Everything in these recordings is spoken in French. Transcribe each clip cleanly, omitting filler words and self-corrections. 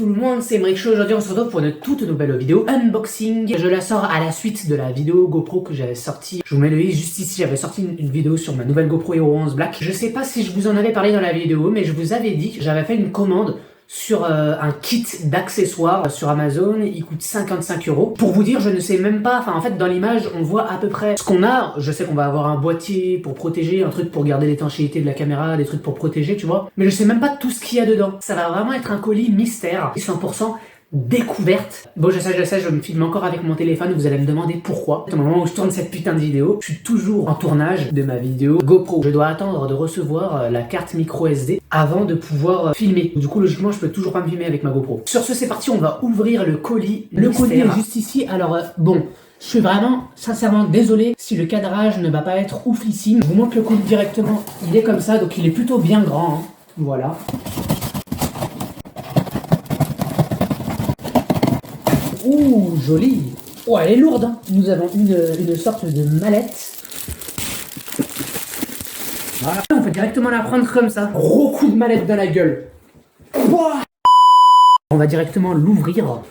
tout le monde, c'est Emric Show. Aujourd'hui on se retrouve pour une toute nouvelle vidéo unboxing. Je la sors à la suite de la vidéo GoPro que j'avais sortie. Je vous mets le lien juste ici, j'avais sorti une vidéo sur ma nouvelle GoPro Hero 11 Black. Je sais pas si je vous en avais parlé dans la vidéo, mais je vous avais dit que j'avais fait une commande sur un kit d'accessoires sur Amazon. Il coûte 55 €. Pour vous dire, je ne sais même pas, enfin en fait dans l'image on voit à peu près ce qu'on a. Je sais qu'on va avoir un boîtier pour protéger, un truc pour garder l'étanchéité de la caméra, des trucs pour protéger, tu vois. Mais je sais même pas tout ce qu'il y a dedans. Ça va vraiment être un colis mystère, 100% découverte. Bon, je sais, je me filme encore avec mon téléphone, vous allez me demander pourquoi. Au moment où je tourne cette putain de vidéo, je suis toujours en tournage de ma vidéo GoPro. Je dois attendre de recevoir la carte micro SD avant de pouvoir filmer. Du coup, logiquement, je peux toujours pas me filmer avec ma GoPro. Sur ce, c'est parti, on va ouvrir le colis. Le colis est juste ici. Alors, bon, je suis vraiment, sincèrement, désolé si le cadrage ne va pas être oufissime. Je vous montre le colis directement. Il est comme ça, donc il est plutôt bien grand. Hein. Voilà. Ouh, jolie. Oh, elle est lourde. Hein. Nous avons une sorte de mallette. Voilà. On peut directement la prendre comme ça. Gros coup de mallette dans la gueule. Ouah. On va directement l'ouvrir.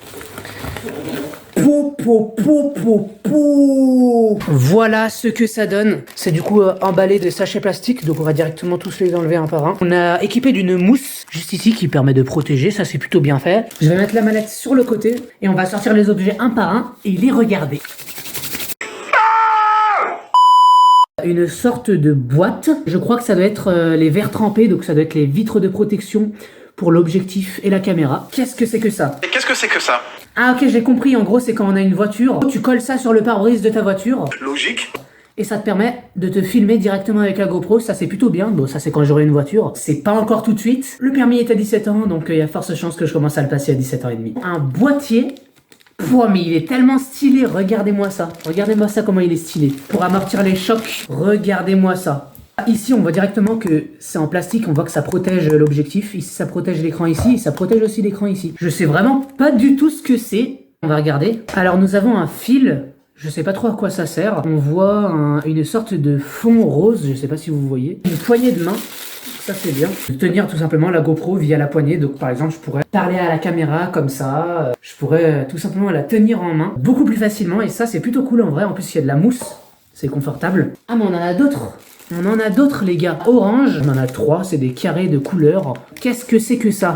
Voilà ce que ça donne. C'est du coup emballé de sachets plastiques, donc on va directement tous les enlever un par un. On a équipé d'une mousse juste ici qui permet de protéger, ça c'est plutôt bien fait. Je vais mettre la mallette sur le côté et on va sortir les objets un par un et les regarder. Une sorte de boîte, je crois que ça doit être les verres trempés, donc ça doit être les vitres de protection pour l'objectif et la caméra. Qu'est-ce que c'est que ça? Et qu'est-ce que c'est que ça? Ah ok, j'ai compris, en gros c'est quand on a une voiture, tu colles ça sur le pare-brise de ta voiture. Logique. Et ça te permet de te filmer directement avec la GoPro, ça c'est plutôt bien. Bon, ça c'est quand j'aurai une voiture, c'est pas encore tout de suite. Le permis est à 17 ans, donc il y a forte chance que je commence à le passer à 17 ans et demi. Un boîtier. Pouah, mais il est tellement stylé, regardez-moi ça. Regardez-moi ça comment il est stylé. Pour amortir les chocs, regardez-moi ça. Ici on voit directement que c'est en plastique, on voit que ça protège l'objectif. Ici ça protège l'écran ici, et ça protège aussi l'écran ici. Je sais vraiment pas du tout ce que c'est. On va regarder. Alors nous avons un fil, je sais pas trop à quoi ça sert. On voit une sorte de fond rose, je sais pas si vous voyez. Une poignée de main, ça c'est bien. Tenir tout simplement la GoPro via la poignée. Donc par exemple je pourrais parler à la caméra comme ça. Je pourrais tout simplement la tenir en main beaucoup plus facilement. Et ça c'est plutôt cool en vrai. En plus il y a de la mousse, c'est confortable. Ah mais on en a d'autres. On en a d'autres les gars. Orange, on en a 3, c'est des carrés de couleurs. Qu'est-ce que c'est que ça?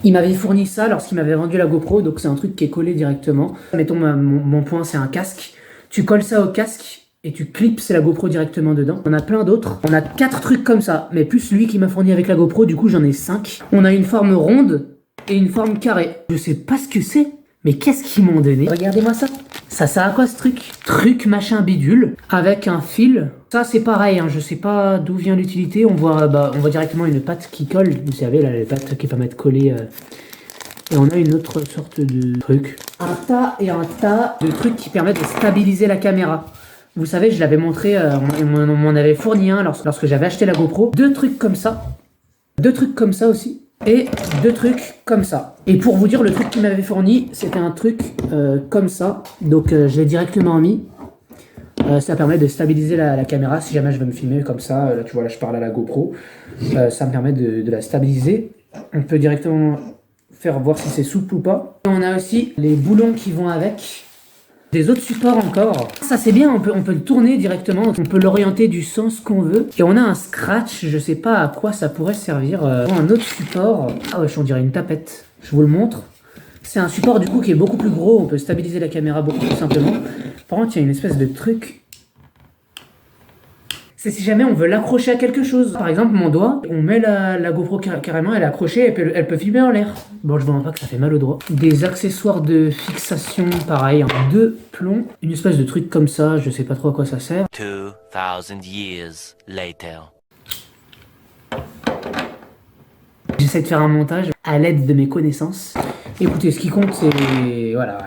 Il m'avait fourni ça lorsqu'il m'avait vendu la GoPro, donc c'est un truc qui est collé directement. Mettons mon point c'est un casque. Tu colles ça au casque et tu clips la GoPro directement dedans. On a plein d'autres. On a 4 trucs comme ça, mais plus lui qui m'a fourni avec la GoPro, du coup j'en ai 5. On a une forme ronde et une forme carrée. Je sais pas ce que c'est, mais qu'est-ce qu'ils m'ont donné? Regardez-moi ça. Ça sert à quoi ce truc? Truc machin bidule avec un fil. Ça c'est pareil, hein, je sais pas d'où vient l'utilité. On voit directement une patte qui colle. Vous savez là, les pattes qui permettent de coller. Et on a une autre sorte de truc. Un tas et un tas de trucs qui permettent de stabiliser la caméra. Vous savez, je l'avais montré, on m'en avait fourni un lorsque j'avais acheté la GoPro. 2 trucs comme ça. 2 trucs comme ça aussi. Et 2 trucs comme ça. Et pour vous dire, le truc qu'il m'avait fourni, c'était un truc comme ça. Donc je l'ai directement mis. Ça permet de stabiliser la caméra si jamais je veux me filmer comme ça. Là, tu vois, là je parle à la GoPro. Ça me permet de la stabiliser. On peut directement faire voir si c'est souple ou pas. On a aussi les boulons qui vont avec. Des autres supports encore. Ça c'est bien, on peut le tourner directement, on peut l'orienter du sens qu'on veut. Et on a un scratch, je sais pas à quoi ça pourrait servir. Un autre support. Ah ouais, on dirait une tapette. Je vous le montre. C'est un support du coup qui est beaucoup plus gros, on peut stabiliser la caméra beaucoup plus simplement. Par contre, il y a une espèce de truc. C'est si jamais on veut l'accrocher à quelque chose. Par exemple, mon doigt, on met la GoPro carrément, elle est accrochée, elle peut filmer en l'air. Bon, je vois pas que ça fait mal au doigt. Des accessoires de fixation, pareil, 2 plombs. Une espèce de truc comme ça, je sais pas trop à quoi ça sert. 2000 years later. J'essaie de faire un montage à l'aide de mes connaissances. Écoutez, ce qui compte, c'est... Voilà.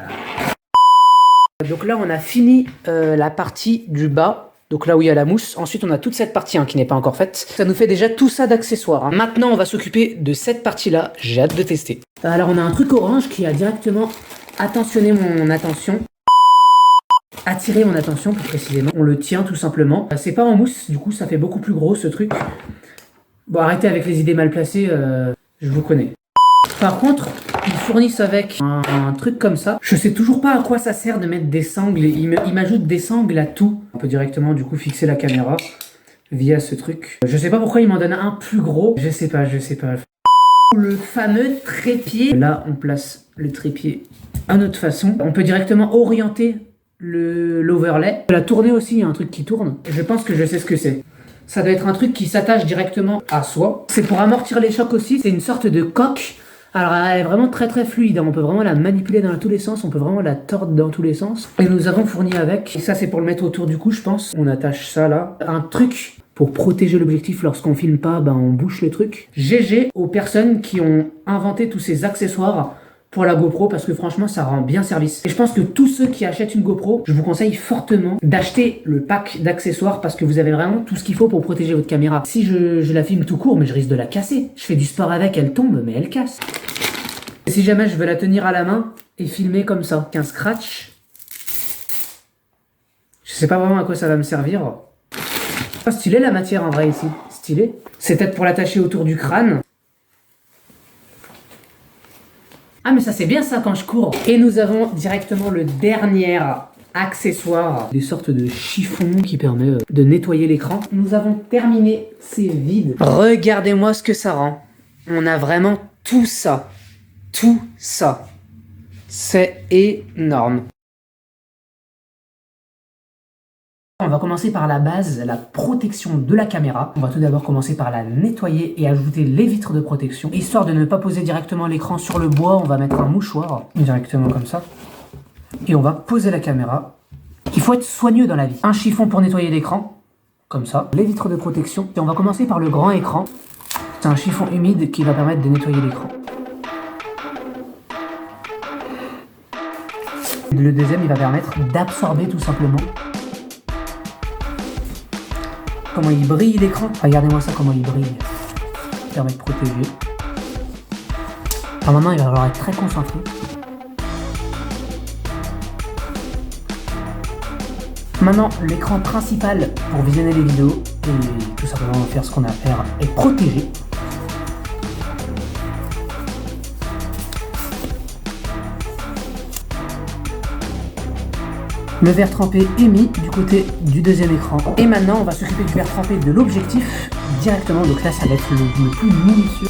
Donc là, on a fini la partie du bas. Donc là où il y a la mousse, ensuite on a toute cette partie qui n'est pas encore faite. Ça nous fait déjà tout ça d'accessoires. Maintenant on va s'occuper de cette partie-là, j'ai hâte de tester. Alors on a un truc orange qui a directement attentionné mon attention. Attiré mon attention plus précisément. On le tient tout simplement. C'est pas en mousse, du coup ça fait beaucoup plus gros ce truc. Bon arrêtez avec les idées mal placées, je vous connais. Par contre, ils fournissent avec un truc comme ça. Je sais toujours pas à quoi ça sert de mettre des sangles. Ils m'ajoutent des sangles à tout. On peut directement du coup fixer la caméra via ce truc. Je sais pas pourquoi ils m'en donnent un plus gros. Je sais pas. Le fameux trépied. Là, on place le trépied à notre façon. On peut directement orienter l'overlay. La tourner aussi, il y a un truc qui tourne. Je pense que je sais ce que c'est. Ça doit être un truc qui s'attache directement à soi. C'est pour amortir les chocs aussi. C'est une sorte de coque. Alors elle est vraiment très fluide, on peut vraiment la manipuler dans tous les sens, on peut vraiment la tordre dans tous les sens. Et nous avons fourni avec, et ça c'est pour le mettre autour du cou je pense, on attache ça là, un truc pour protéger l'objectif lorsqu'on filme pas, on bouche le truc. GG aux personnes qui ont inventé tous ces accessoires pour la GoPro parce que franchement ça rend bien service. Et je pense que tous ceux qui achètent une GoPro, je vous conseille fortement d'acheter le pack d'accessoires parce que vous avez vraiment tout ce qu'il faut pour protéger votre caméra. Si je la filme tout court, mais je risque de la casser. Je fais du sport avec, elle tombe, mais elle casse. Et si jamais je veux la tenir à la main et filmer comme ça, qu'un scratch, je sais pas vraiment à quoi ça va me servir. Oh, stylé la matière en vrai ici, stylé. C'est peut-être pour l'attacher autour du crâne. Ah mais ça c'est bien ça quand je cours. Et nous avons directement le dernier accessoire, des sortes de chiffons qui permet de nettoyer l'écran. Nous avons terminé, c'est vide. Regardez-moi ce que ça rend. On a vraiment tout ça. Tout ça. C'est énorme. On va commencer par la base, la protection de la caméra. On va tout d'abord commencer par la nettoyer et ajouter les vitres de protection. Histoire de ne pas poser directement l'écran sur le bois, on va mettre un mouchoir directement comme ça. Et on va poser la caméra. Il faut être soigneux dans la vie. Un chiffon pour nettoyer l'écran, comme ça. Les vitres de protection. Et on va commencer par le grand écran. C'est un chiffon humide qui va permettre de nettoyer l'écran. Le deuxième, il va permettre d'absorber tout simplement. Comment il brille l'écran. Regardez-moi ça, comment il brille. Ça permet de protéger. Alors maintenant, il va falloir être très concentré. Maintenant, l'écran principal pour visionner les vidéos et tout simplement faire ce qu'on a à faire est protégé. Le verre trempé est mis du côté du deuxième écran. Et maintenant, on va s'occuper du verre trempé de l'objectif directement. Donc là, ça va être le plus minutieux.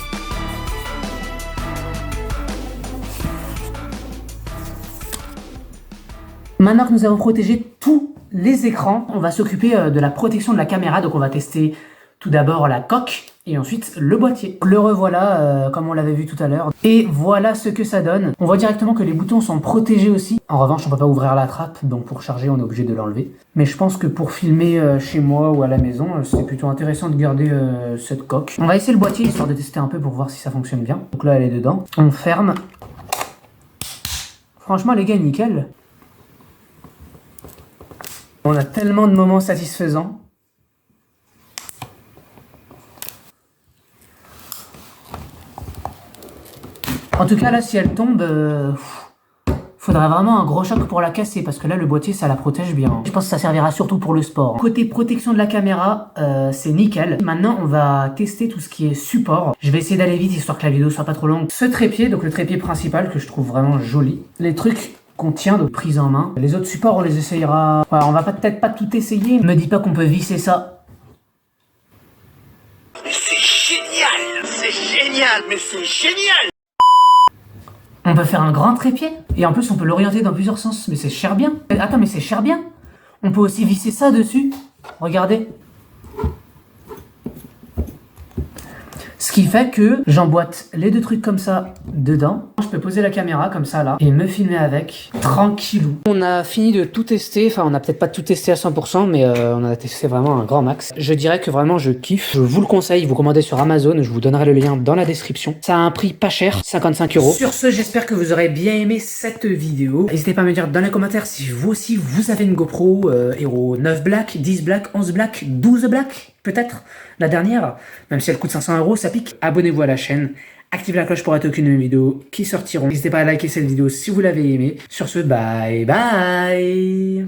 Maintenant que nous avons protégé tous les écrans, on va s'occuper de la protection de la caméra. Donc on va tester tout d'abord la coque et ensuite le boîtier. Le revoilà comme on l'avait vu tout à l'heure. Et voilà ce que ça donne. On voit directement que les boutons sont protégés aussi. En revanche, on peut pas ouvrir la trappe, donc pour charger, on est obligé de l'enlever. Mais je pense que pour filmer chez moi ou à la maison, c'est plutôt intéressant de garder cette coque. On va essayer le boîtier histoire de tester un peu pour voir si ça fonctionne bien. Donc là, elle est dedans. On ferme. Franchement, les gars, nickel. On a tellement de moments satisfaisants. En tout cas, là, si elle tombe, faudrait vraiment un gros choc pour la casser, parce que là, le boîtier, ça la protège bien. Je pense que ça servira surtout pour le sport. Côté protection de la caméra, c'est nickel. Maintenant, on va tester tout ce qui est support. Je vais essayer d'aller vite, histoire que la vidéo soit pas trop longue. Ce trépied, donc le trépied principal, que je trouve vraiment joli. Les trucs qu'on tient de prise en main. Les autres supports, on les essayera. Ouais, on va peut-être pas tout essayer. Me dis pas qu'on peut visser ça. Mais c'est génial, mais c'est génial. On peut faire un grand trépied. Et en plus, on peut l'orienter dans plusieurs sens. Mais c'est cher bien. Attends, mais c'est cher bien. On peut aussi visser ça dessus. Regardez. Ce qui fait que j'emboîte les deux trucs comme ça dedans. Je peux poser la caméra comme ça là et me filmer avec tranquillou. On a fini de tout tester. Enfin, on a peut-être pas tout testé à 100%, mais on a testé vraiment un grand max. Je dirais que vraiment je kiffe. Je vous le conseille. Vous commandez sur Amazon. Je vous donnerai le lien dans la description. Ça a un prix pas cher, 55 €. Sur ce, j'espère que vous aurez bien aimé cette vidéo. N'hésitez pas à me dire dans les commentaires si vous aussi vous avez une GoPro Hero 9 Black, 10 Black, 11 Black, 12 Black. Peut-être la dernière, même si elle coûte 500 €, ça pique. Abonnez-vous à la chaîne, activez la cloche pour rater aucune de mes vidéos qui sortiront. N'hésitez pas à liker cette vidéo si vous l'avez aimée. Sur ce, bye bye.